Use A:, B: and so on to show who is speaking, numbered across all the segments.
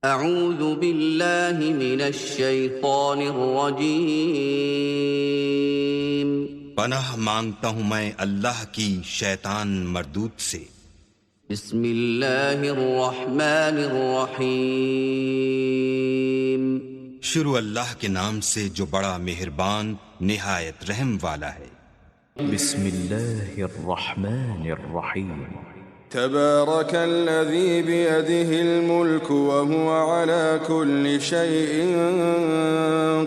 A: اعوذ باللہ من الشیطان الرجیم۔
B: پناہ مانگتا ہوں میں اللہ کی شیطان مردود سے۔
A: بسم اللہ الرحمن الرحیم۔
B: شروع اللہ کے نام سے جو بڑا مہربان نہایت رحم والا ہے۔
C: بسم اللہ الرحمن الرحیم۔
D: تبارك الذي بيده الملك وهو على كل شيء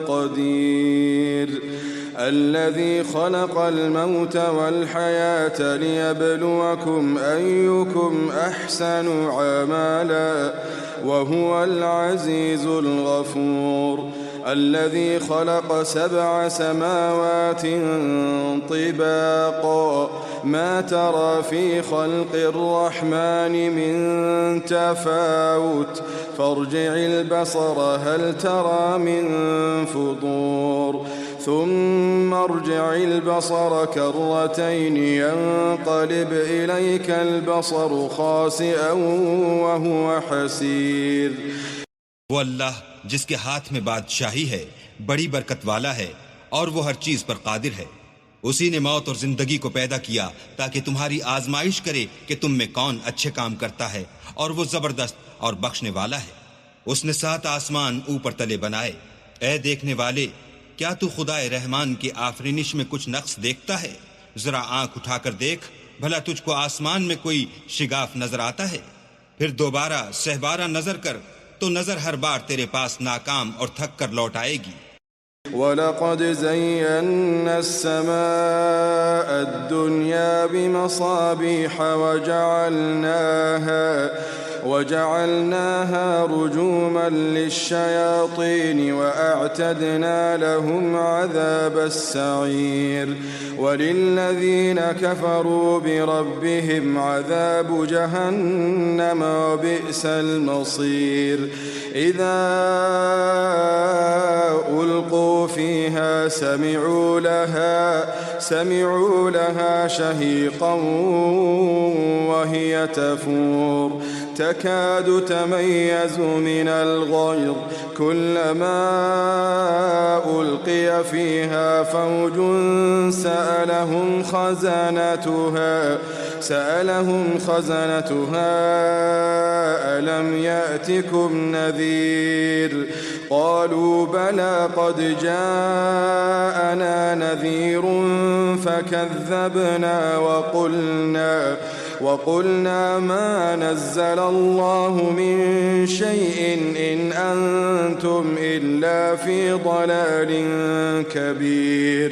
D: قدير الذي خلق الموت والحياة ليبلوكم أيكم أحسن عملا وهو العزيز الغفور الذي خلق 7 سماوات طباقا ما ترى في خلق الرحمن من تفاوت فارجع البصر هل ترى من فطور ثم ارجع البصر كرتين ينقلب إليك البصر خاسئا وهو حسير۔
B: وہ اللہ جس کے ہاتھ میں بادشاہی ہے بڑی برکت والا ہے اور وہ ہر چیز پر قادر ہے۔ اسی نے موت اور زندگی کو پیدا کیا تاکہ تمہاری آزمائش کرے کہ تم میں کون اچھے کام کرتا ہے، اور وہ زبردست اور بخشنے والا ہے۔ اس نے 7 آسمان اوپر تلے بنائے۔ اے دیکھنے والے، کیا تو خدا رحمان کی آفرینش میں کچھ نقص دیکھتا ہے؟ ذرا آنکھ اٹھا کر دیکھ، بھلا تجھ کو آسمان میں کوئی شگاف نظر آتا ہے؟ پھر دوبارہ سہبارہ نظر کر تو نظر ہر بار تیرے پاس ناکام اور تھک کر لوٹ آئے گی۔
D: وَلَقَدْ زَيَّنَّا السَّمَاءَ الدُّنْيَا بِمَصَابِيحَ وَجَعَلْنَاهَا رُجُومًا لِلشَّيَاطِينِ وَأَعْتَدْنَا لَهُمْ عَذَابَ السَّعِيرِ وَلِلَّذِينَ كَفَرُوا بِرَبِّهِمْ عَذَابُ جَهَنَّمَ وَبِئْسَ الْمَصِيرُ إِذَا أُلْقُوا فِيهَا سَمِعُوا لَهَا شَهِيقًا وَهِيَ تَفُورُ تكاد تميز من الغيظ كلما ألقي فيها فوج سألهم خزنتها ألم يأتكم نذير قالوا بلى قد جاءنا نذير فكذبنا وقلنا ما نزل الله من شيء إن أنتم إلا في ضلال كبير۔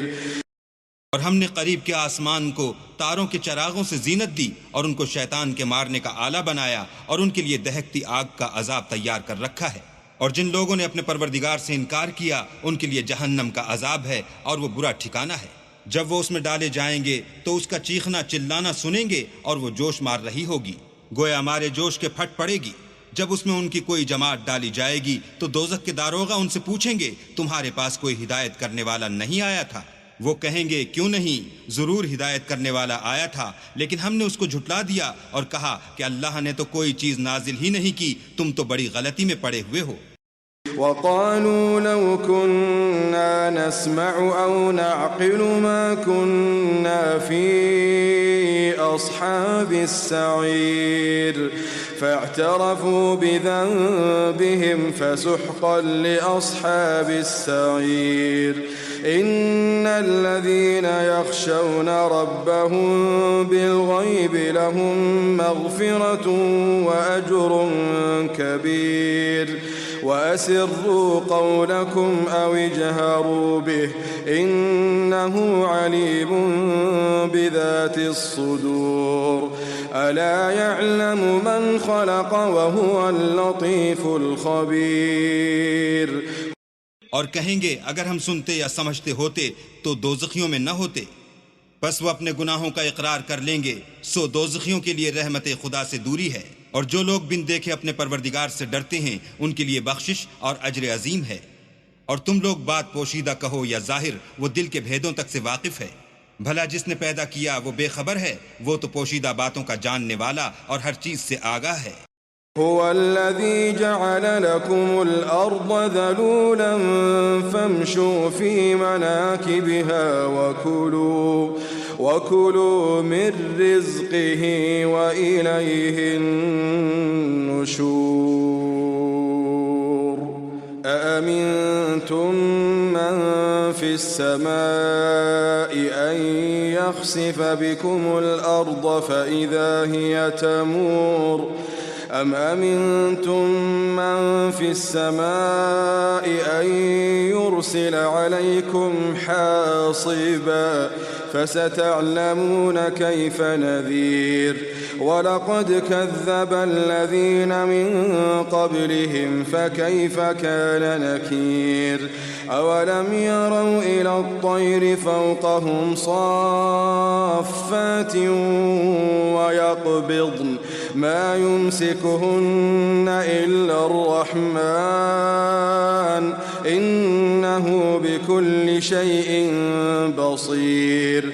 B: اور ہم نے قریب کے آسمان کو تاروں کے چراغوں سے زینت دی اور ان کو شیطان کے مارنے کا آلہ بنایا اور ان کے لیے دہکتی آگ کا عذاب تیار کر رکھا ہے۔ اور جن لوگوں نے اپنے پروردگار سے انکار کیا ان کے لیے جہنم کا عذاب ہے اور وہ برا ٹھکانہ ہے۔ جب وہ اس میں ڈالے جائیں گے تو اس کا چیخنا چلانا سنیں گے اور وہ جوش مار رہی ہوگی، گویا ہمارے جوش کے پھٹ پڑے گی۔ جب اس میں ان کی کوئی جماعت ڈالی جائے گی تو دوزخ کے داروغہ ان سے پوچھیں گے تمہارے پاس کوئی ہدایت کرنے والا نہیں آیا تھا؟ وہ کہیں گے کیوں نہیں، ضرور ہدایت کرنے والا آیا تھا، لیکن ہم نے اس کو جھٹلا دیا اور کہا کہ اللہ نے تو کوئی چیز نازل ہی نہیں کی، تم تو بڑی غلطی میں پڑے ہوئے ہو۔
D: وقالوا لو كنا نسمع أو نعقل ما كنا في أصحاب السعير فاعترفوا بذنبهم فسحقا لأصحاب السعير إن الذين يخشون ربهم بالغيب لهم مغفرة وأجر كبير وأسروا قولكم أو اجهروا به إنه عليم بذات الصدور ألا يعلم من خلق وهو اللطيف الخبير۔
B: اور کہیں گے اگر ہم سنتے یا سمجھتے ہوتے تو دوزخیوں میں نہ ہوتے، بس وہ اپنے گناہوں کا اقرار کر لیں گے، سو دوزخیوں کے لیے رحمت خدا سے دوری ہے، اور جو لوگ بن دیکھے اپنے پروردگار سے ڈرتے ہیں ان کے لیے بخشش اور اجر عظیم ہے۔ اور تم لوگ بات پوشیدہ کہو یا ظاہر، وہ دل کے بھیدوں تک سے واقف ہے۔ بھلا جس نے پیدا کیا وہ بے خبر ہے؟ وہ تو پوشیدہ باتوں کا جاننے والا اور ہر چیز سے آگاہ ہے۔
D: هو الذي جعل لكم الأرض ذلولا فامشوا في مناكبها وكلوا من رزقه وإليه النشور أأمنتم من في السماء أن يخسف بكم الأرض فإذا هي تمور أم أمنتم من في السماء أن يرسل عليكم حاصبا فستعلمون كيف نذير ولقد كذب الذين من قبلهم فكيف كان نكير أولم يروا إلى الطير فوقهم صافات ويقبضن ما يمسكهن إلا الرحمن إنه بكل شيء بصير।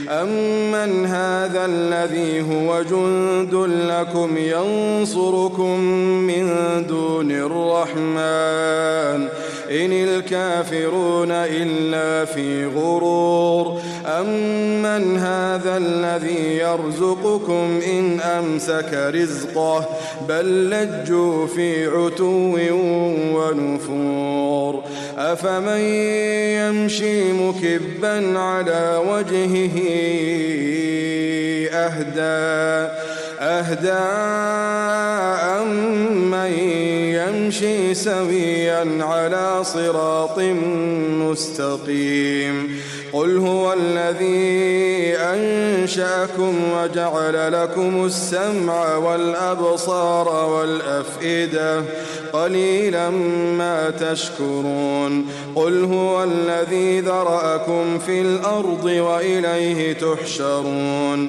D: أمن هذا الذي هو جند لكم ينصركم من دون الرحمن إن الكافرون إلا في غرور أمن هذا الذي يرزقكم إن أمسك رزقه بل لجوا في عتو ونفور أفمن يمشي مكبا على وجهه أهدى أمن يمشي سويا على صراط مستقيم قل هو الذي أنشأكم وجعل لكم السمع والأبصار والأفئدة قليلا ما تشكرون قل هو الذي ذرأكم في الأرض وإليه تحشرون।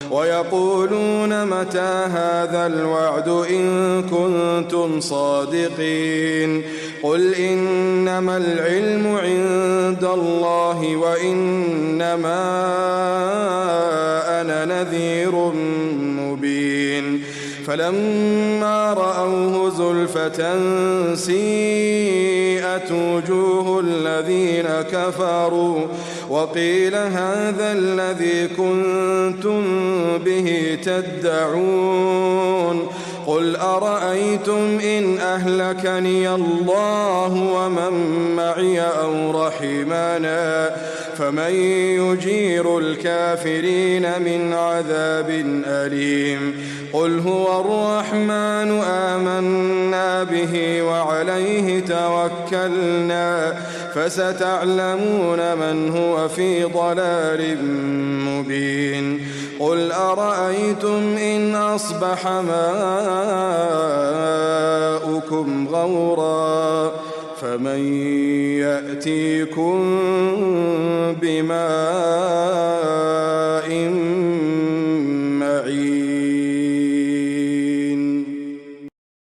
D: ويقولون متى هذا الوعد إن كنتم صادقين قل إنما العلم عند الله وإنما أنا نذير مبين فلما رأوه زلفة سيئت وجوه الذين كفروا وقيل هذا الذي كنتم به تدعون قل أرأيتم إن أهلكني الله ومن معي أو رحمنا فمن يجير الكافرين من عذاب أليم قل هو الرحمن آمنا به وعليه توكلنا فستعلمون من هو في ضلال مبين قل أرأيتم إن أصبح ماؤكم غورا فمن يأتيكم بماء معين।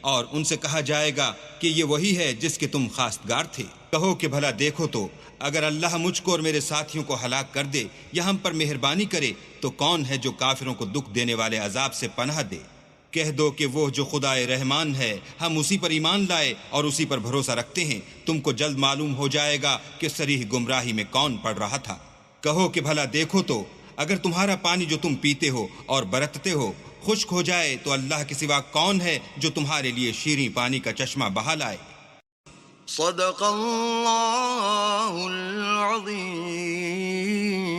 B: اور ان سے کہا جائے گا کہ یہ وہی ہے جس کے تم خواستگار تھے۔ کہو کہ بھلا دیکھو تو اگر اللہ مجھ کو اور میرے ساتھیوں کو ہلاک کر دے یا ہم پر مہربانی کرے تو کون ہے جو کافروں کو دکھ دینے والے عذاب سے پناہ دے؟ کہہ دو کہ وہ جو خدائے رحمان ہے ہم اسی پر ایمان لائے اور اسی پر بھروسہ رکھتے ہیں، تم کو جلد معلوم ہو جائے گا کہ صریح گمراہی میں کون پڑ رہا تھا۔ کہو کہ بھلا دیکھو تو اگر تمہارا پانی جو تم پیتے ہو اور برتتے ہو خشک ہو جائے تو اللہ کے سوا کون ہے جو تمہارے لیے شیریں پانی کا چشمہ بہا لائے؟
E: صدق اللہ العظیم۔